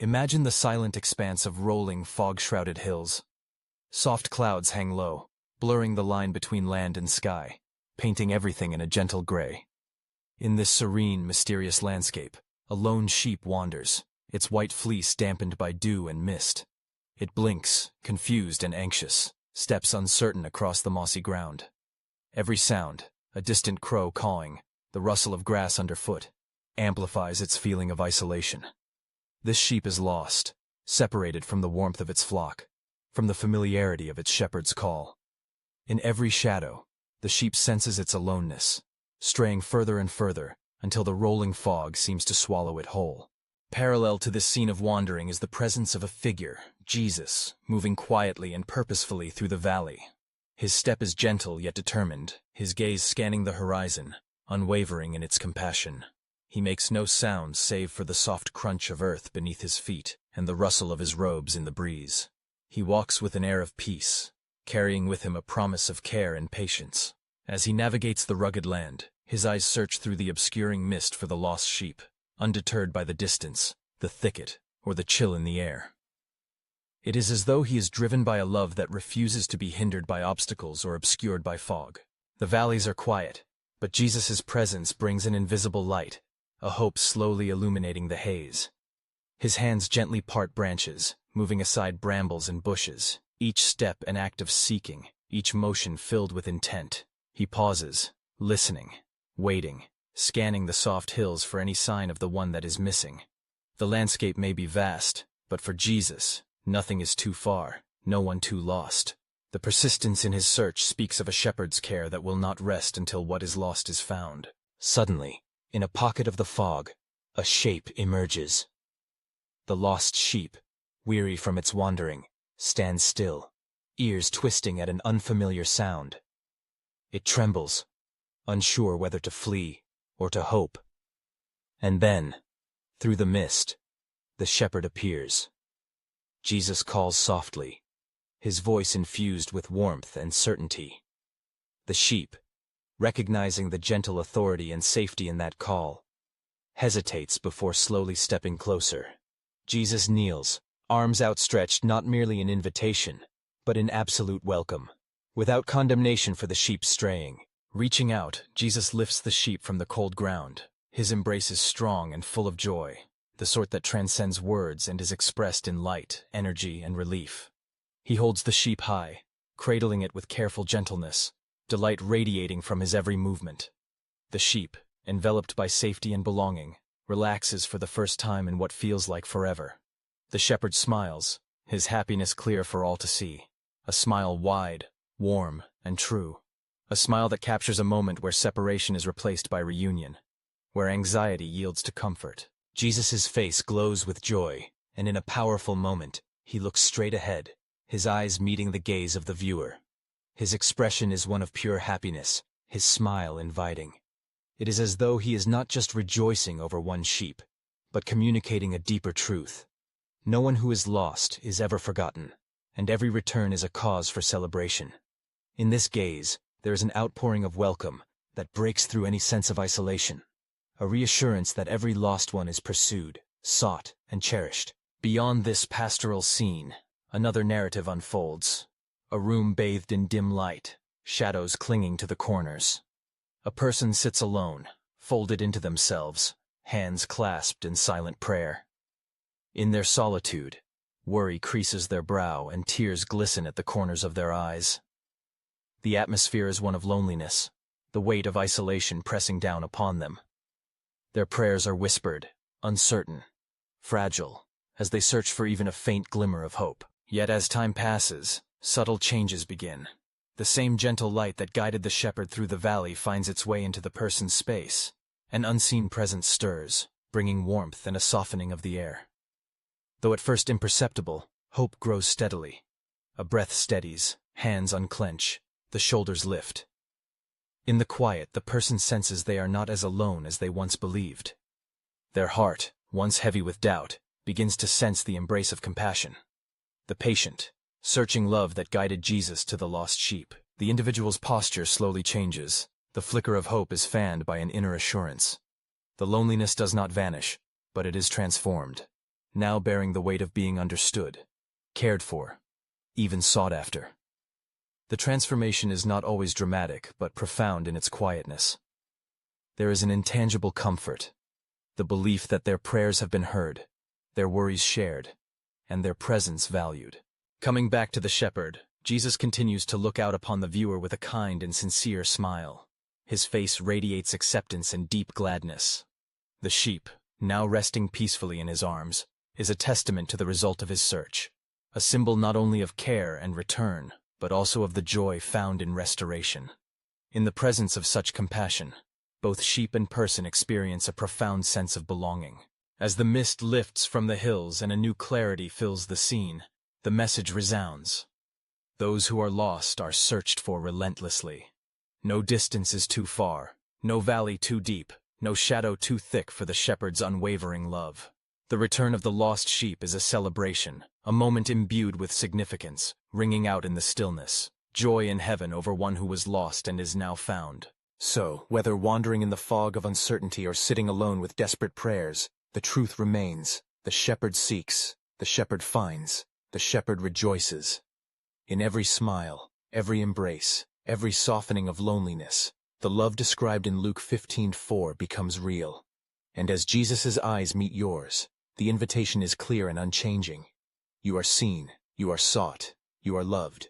Imagine the silent expanse of rolling, fog-shrouded hills. Soft clouds hang low, blurring the line between land and sky, painting everything in a gentle gray. In this serene, mysterious landscape, a lone sheep wanders, its white fleece dampened by dew and mist. It blinks, confused and anxious, steps uncertain across the mossy ground. Every sound, a distant crow cawing, the rustle of grass underfoot, amplifies its feeling of isolation. This sheep is lost, separated from the warmth of its flock, from the familiarity of its shepherd's call. In every shadow, the sheep senses its aloneness, straying further and further until the rolling fog seems to swallow it whole. Parallel to this scene of wandering is the presence of a figure, Jesus, moving quietly and purposefully through the valley. His step is gentle yet determined, his gaze scanning the horizon, unwavering in its compassion. He makes no sound save for the soft crunch of earth beneath his feet and the rustle of his robes in the breeze. He walks with an air of peace, carrying with him a promise of care and patience. As he navigates the rugged land, his eyes search through the obscuring mist for the lost sheep, undeterred by the distance, the thicket, or the chill in the air. It is as though he is driven by a love that refuses to be hindered by obstacles or obscured by fog. The valleys are quiet, but Jesus' presence brings an invisible light, a hope slowly illuminating the haze. His hands gently part branches, moving aside brambles and bushes, each step an act of seeking, each motion filled with intent. He pauses, listening, waiting, scanning the soft hills for any sign of the one that is missing. The landscape may be vast, but for Jesus, nothing is too far, no one too lost. The persistence in his search speaks of a shepherd's care that will not rest until what is lost is found. Suddenly, in a pocket of the fog, a shape emerges. The lost sheep, weary from its wandering, stands still, ears twisting at an unfamiliar sound. It trembles, unsure whether to flee or to hope. And then, through the mist, the shepherd appears. Jesus calls softly, his voice infused with warmth and certainty. The sheep, recognizing the gentle authority and safety in that call, hesitates before slowly stepping closer. Jesus kneels, arms outstretched not merely in invitation, but in absolute welcome. Without condemnation for the sheep straying, reaching out, Jesus lifts the sheep from the cold ground. His embrace is strong and full of joy, the sort that transcends words and is expressed in light, energy, and relief. He holds the sheep high, cradling it with careful gentleness, delight radiating from his every movement. The sheep, enveloped by safety and belonging, relaxes for the first time in what feels like forever. The shepherd smiles, his happiness clear for all to see. A smile wide, warm, and true. A smile that captures a moment where separation is replaced by reunion, where anxiety yields to comfort. Jesus' face glows with joy, and in a powerful moment, he looks straight ahead, his eyes meeting the gaze of the viewer. His expression is one of pure happiness, his smile inviting. It is as though he is not just rejoicing over one sheep, but communicating a deeper truth. No one who is lost is ever forgotten, and every return is a cause for celebration. In this gaze, there is an outpouring of welcome that breaks through any sense of isolation, a reassurance that every lost one is pursued, sought, and cherished. Beyond this pastoral scene, another narrative unfolds. A room bathed in dim light, shadows clinging to the corners. A person sits alone, folded into themselves, hands clasped in silent prayer. In their solitude, worry creases their brow and tears glisten at the corners of their eyes. The atmosphere is one of loneliness, the weight of isolation pressing down upon them. Their prayers are whispered, uncertain, fragile, as they search for even a faint glimmer of hope. Yet as time passes, subtle changes begin. The same gentle light that guided the shepherd through the valley finds its way into the person's space. An unseen presence stirs, bringing warmth and a softening of the air. Though at first imperceptible, hope grows steadily. A breath steadies, hands unclench, the shoulders lift. In the quiet, the person senses they are not as alone as they once believed. Their heart, once heavy with doubt, begins to sense the embrace of compassion. The patient, searching love that guided Jesus to the lost sheep. The individual's posture slowly changes. The flicker of hope is fanned by an inner assurance. The loneliness does not vanish, but it is transformed. now bearing the weight of being understood, cared for, even sought after. The transformation is not always dramatic, but profound in its quietness. There is an intangible comfort, the belief that their prayers have been heard, their worries shared, and their presence valued. Coming back to the shepherd, Jesus continues to look out upon the viewer with a kind and sincere smile. His face radiates acceptance and deep gladness. The sheep, now resting peacefully in his arms, is a testament to the result of his search, a symbol not only of care and return, but also of the joy found in restoration. In the presence of such compassion, both sheep and person experience a profound sense of belonging. As the mist lifts from the hills and a new clarity fills the scene, the message resounds. Those who are lost are searched for relentlessly. No distance is too far, no valley too deep, no shadow too thick for the shepherd's unwavering love. The return of the lost sheep is a celebration, a moment imbued with significance, ringing out in the stillness, joy in heaven over one who was lost and is now found. So, whether wandering in the fog of uncertainty or sitting alone with desperate prayers, the truth remains. The shepherd seeks, the shepherd finds, the shepherd rejoices. In every smile, every embrace, every softening of loneliness, the love described in Luke 15:4 becomes real. And as Jesus' eyes meet yours, the invitation is clear and unchanging. You are seen, you are sought, you are loved.